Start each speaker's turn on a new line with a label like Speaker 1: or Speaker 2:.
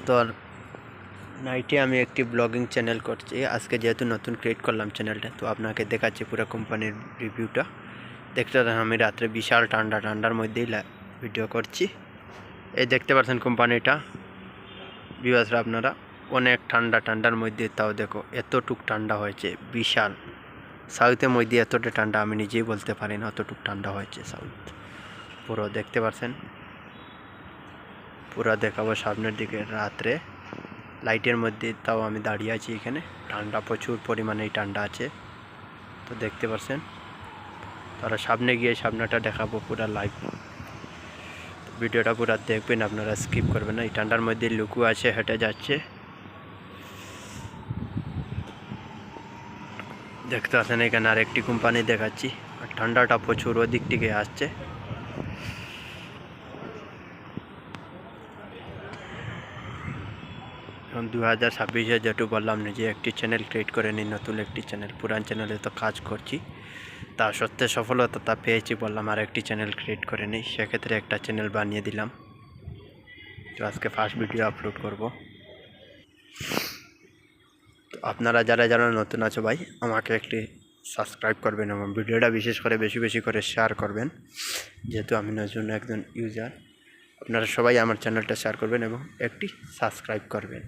Speaker 1: তো নাইটে আমি একটি ব্লগিং চ্যানেল করছি। আজকে যেহেতু নতুন ক্রিয়েট করলাম চ্যানেলটা, তো আপনাকে দেখাচ্ছি পুরো কোম্পানির রিভিউটা। দেখতে পাচ্ছেন আমি রাত্রে বিশাল ঠান্ডার মধ্যেই ভিডিও করছি। এই দেখতে পাচ্ছেন কোম্পানিটা ভিউয়ার্সরা, আপনারা অনেক ঠান্ডার মধ্যে, তাও দেখো এতটুক ঠান্ডা হয়েছে বিশাল। সাউথের মধ্যে এতটা ঠান্ডা আমি নিজেই বলতে পারি না, অতটুক ঠান্ডা হয়েছে সাউথ। পুরো দেখতে পাচ্ছেন, পুরো দেখাবো সামনের দিকে রাত্রে লাইটের মধ্যে, তাও আমি দাঁড়িয়ে আছি এখানে। ঠান্ডা প্রচুর পরিমাণেই ঠান্ডা আছে, তো দেখতে পাচ্ছেন। তারা সামনে গিয়ে সামনেটা দেখাবো পুরো লাইভ। ভিডিওটা পুরো দেখবেন, আপনারা স্কিপ করবেন না। এই ঠান্ডার মধ্যে লুকু আছে, হেঁটে যাচ্ছে, দেখতে পাচ্ছেন। এখানে আর একটি কোম্পানি দেখাচ্ছি, আর ঠান্ডাটা প্রচুর ওদিক থেকে আসছে। এখন 2026-এ যেটু বললাম নিজে একটি চ্যানেল ক্রিয়েট করে নিই, নতুন একটি চ্যানেল। পুরান চ্যানেলে তো কাজ করছি, তা সত্যি সফলতা তা পেয়েছি, বললাম আর একটি চ্যানেল ক্রিয়েট করে নিই। সেক্ষেত্রে একটা চ্যানেল বানিয়ে দিলাম, তো আজকে ফার্স্ট ভিডিও আপলোড করব। তো আপনারা যারা নতুন আছো ভাই, আমাকে একটি সাবস্ক্রাইব করবেন এবং ভিডিওটা বিশেষ করে বেশি করে শেয়ার করবেন। যেহেতু আমি নতুন একজন ইউজার, আপনারা সবাই আমার চ্যানেলটা শেয়ার করবেন এবং একটি সাবস্ক্রাইব করবেন।